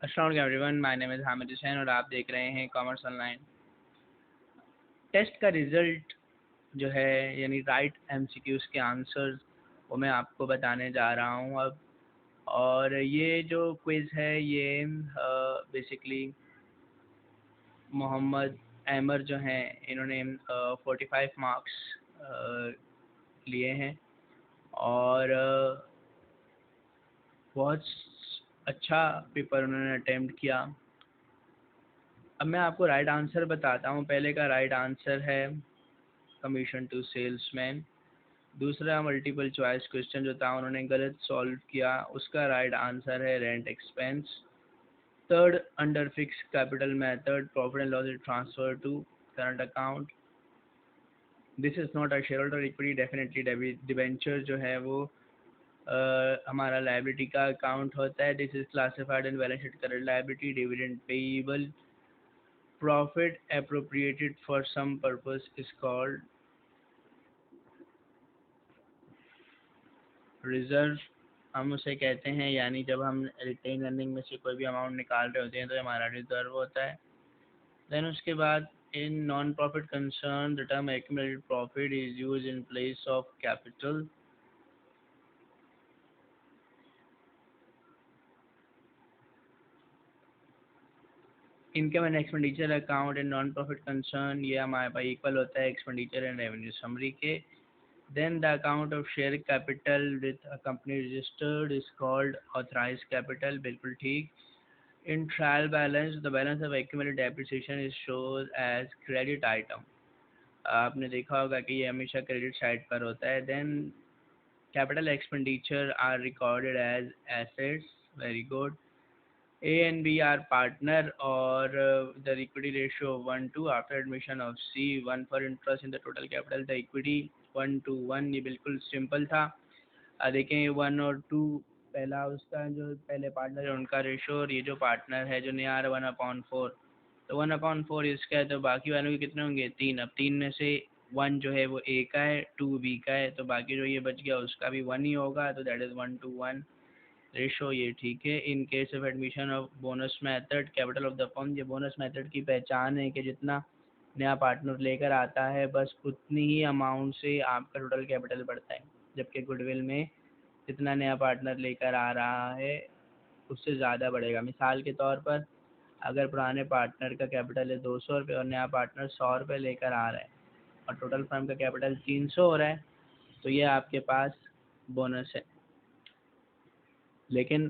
अस्सलाम वालेकुम everyone, my name is Hamid Hussain और आप देख रहे हैं कॉमर्स ऑनलाइन। टेस्ट का रिज़ल्ट जो है यानी राइट एमसीक्यूज़ के आंसर्स वो मैं आपको बताने जा रहा हूँ अब। और ये जो क्विज़ है ये बेसिकली मोहम्मद अहमर जो हैं इन्होंने 45 मार्क्स लिए हैं और बहुत अच्छा पेपर उन्होंने अटेम्प्ट किया। अब मैं आपको राइट आंसर बताता हूँ। पहले का राइट आंसर है कमीशन टू सेल्समैन। दूसरा मल्टीपल चॉइस क्वेश्चन जो था उन्होंने गलत सॉल्व किया, उसका राइट आंसर है rent expense. Third, under fix capital method profit and loss is transfer to current account. This is not a share holder equity, definitely debenture जो है वो हमारा लाइबिलिटी का अकाउंट होता है। This is classified in balance sheet current liability. Dividend payable, profit appropriated for some purpose is called reserve, हम उसे कहते हैं। यानी जब हम रिटेन अर्निंग में से कोई भी अमाउंट निकाल रहे होते हैं तो हमारा रिजर्व होता है। देन उसके बाद in non profit concern the term accumulated profit is use in place of capital. Income and expenditure account in non profit concern ये हमारे पास इक्वल होता है एक्सपेंडिचर एंड रेवेन्यू समरी के। Then the account of share capital with a company registered is called authorized capital, बिल्कुल ठीक। In trial balance, the balance of accumulated depreciation is shown as credit item। आपने देखा होगा कि ये हमेशा credit side पर होता है। Then capital expenditure are recorded as assets, very good। A and B are partner or the equity ratio 1:2 after admission of C, 1 for interest in the total capital, the equity 1:1। ये बिल्कुल simple था। देखें 1 और 2 पहला उसका जो पहले partner है उनका रेशो, और ये जो पार्टनर है जो नया 1/4, तो 1/4 इसका है, तो बाकी वालों के कितने होंगे 3। अब 3 में से 1 जो है वो ए का है, 2 बी का है, तो बाकी जो ये बच गया उसका भी 1 ही होगा, तो दैट इज़ 1:1 रेशो, ये ठीक है। In case of admission of bonus method capital of the firm, ये बोनस मेथड की पहचान है कि जितना नया पार्टनर लेकर आता है बस उतनी ही अमाउंट से आपका टोटल कैपिटल बढ़ता है, जबकि गुडविल में जितना नया पार्टनर लेकर आ रहा है उससे ज़्यादा बढ़ेगा। मिसाल के तौर पर अगर पुराने पार्टनर का कैपिटल है 200 रुपये और नया पार्टनर 100 रुपये लेकर आ रहा है और टोटल फर्म का कैपिटल 300 हो रहा है, तो ये आपके पास बोनस है। लेकिन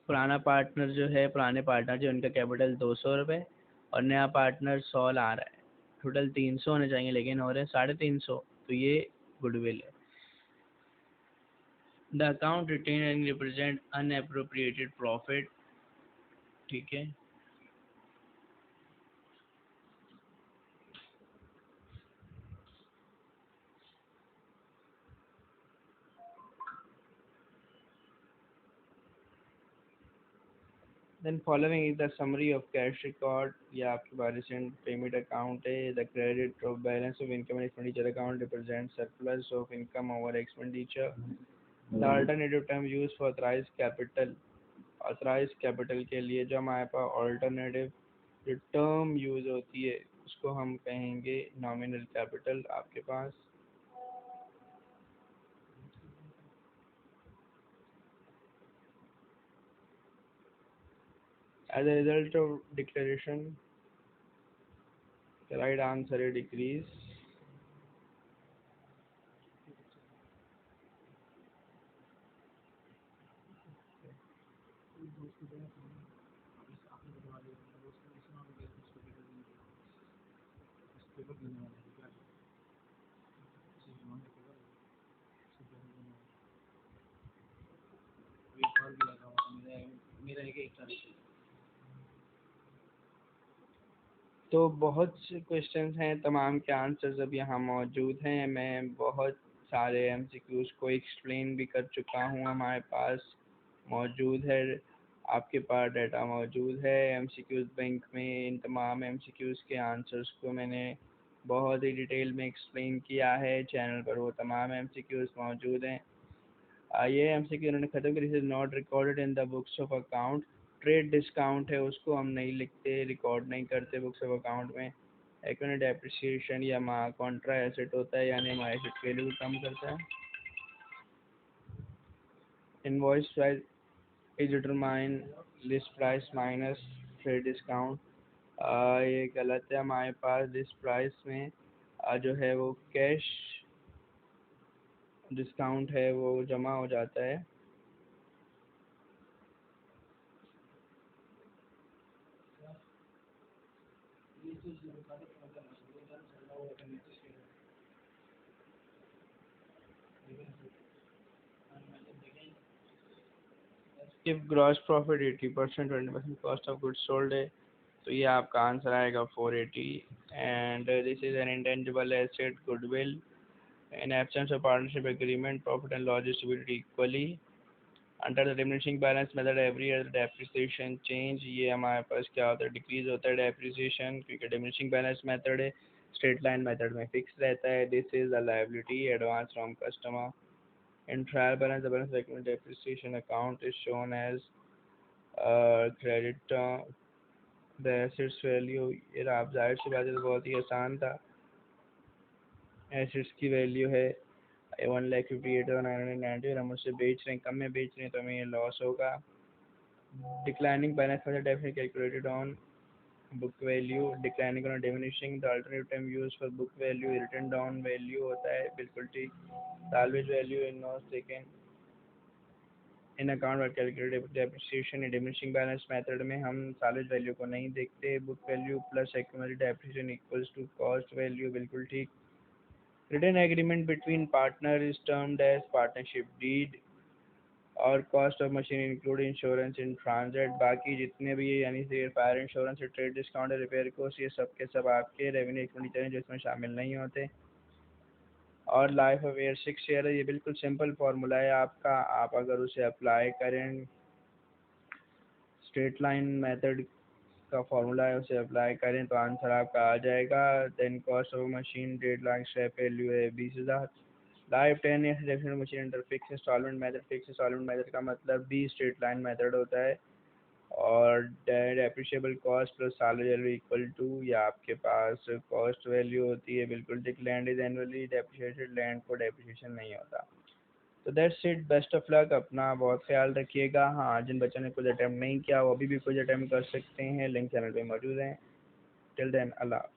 पुराने पार्टनर जो उनका कैपिटल 200 रुपये और नया पार्टनर 100 ला रहा है, टोटल 300 होने चाहिए लेकिन हो रहे हैं 350, तो ये गुडविल है। The account retain and represent unappropriated profit, ठीक है। Then following is the summary of cash record, ये आपके पास रिसेंट पेमेंट अकाउंट है। The credit of balance of income and expenditure account represent surplus of income over expenditure. The alternative term use for authorized capital, authorized capital के लिए जो हमारे पास alternative जो टर्म यूज होती है उसको हम कहेंगे नॉमिनल कैपिटल। आपके पास as a result of declaration the right answer is decrease। तो बहुत से क्वेश्चंस हैं, तमाम के आंसर्स अब यहाँ मौजूद हैं। मैं बहुत सारे एमसीक्यूज़ को एक्सप्लेन भी कर चुका हूँ, हमारे पास मौजूद है, आपके पास डाटा मौजूद है एमसीक्यूज़ बैंक में। इन तमाम एमसीक्यूज़ के आंसर्स को मैंने बहुत ही डिटेल में एक्सप्लेन किया है, चैनल पर वो तमाम एमसीक्यूज़ मौजूद हैं। ये एमसीक्यू उन्होंने ख़त्म किया, this is not recorded in the books of account. Trade discount है उसको हम नहीं लिखते, रिकॉर्ड नहीं करते बुक्स ऑफ अकाउंट में। इक्विटी डेप्रिसिएशन या कॉन्ट्रा एसेट होता है, यानी हमारे एसेट वैल्यू को कम करता है। Invoice price is determine list price minus trade discount. ये गलत है, हमारे पास लिस्ट प्राइस में जो है वो कैश डिस्काउंट है वो जमा हो जाता है। If gross profit 80%, 20% cost of goods sold है, तो ये आपका आंसर आएगा 480। And this is an intangible asset goodwill. In absence of partnership agreement, profit and loss distributed equally under the diminishing balance method every year depreciation change. ये हमारे पास क्या होता है, डिक्रीज होता है डेप्रिसिएशन, क्योंकि डिमिनिशिंग बैलेंस मेथड है, straight line method में फिक्स रहता है। This is a liability advance from customer. In trial balance, the balance document depreciation account is shown as credit the assets value। ये आप जाहिर सी बात है, तो बहुत ही आसान था। एसेट्स की वैल्यू है 1,58,990 और हम उससे बेच रहे हैं, कम में बेच रहे हैं, तो हमें ये लॉस होगा। Declining balance method definitely calculated on book value, declining on diminishing. The alternative term use for book value written down value होता है, बिल्कुल ठीक। Salvage value in not second in account और कैलकुलेट डेप्रिसिएशन या diminishing balance method में हम salvage value को नहीं देखते। Book value plus accumulated depreciation equals to cost value, बिल्कुल ठीक। Written agreement between partner is termed as partnership deed. और cost of machine include insurance in transit. बाकी जितने भी यानी से fire insurance, trade discount, repair cost, ये सब के सब आपके रेवेन्यू एक्सपेंडिचर हैं जो इसमें शामिल नहीं होते। और लाइफ ऑफ एयर 6 ईयर है, ये बिल्कुल सिंपल फार्मूला है आपका। आप अगर उसे अप्लाई करें, स्ट्रेट लाइन मेथड का फार्मूला है, उसे अप्लाई करें तो आंसर आपका आ जाएगा। Then cost of machine 1.5 lakh, scrap value है 20,000। Life 10 year definite machine under fix installment method. Fix installment method का मतलब भी स्ट्रेट लाइन मेथड होता है। और depreciable cost plus salary value equal to, या आपके पास कॉस्ट वैल्यू होती है, बिल्कुल ठीक। Land is annually depreciated, land को डेप्रिशिएशन नहीं होता। तो that's it, best of luck, अपना बहुत ख्याल रखिएगा। हाँ, जिन बच्चों ने कुछ अटैम्प्ट नहीं किया वो अभी भी कुछ अटैम्प्ट कर सकते हैं, लिंक चैनल पे मौजूद है। टिल देन, अल्लाह।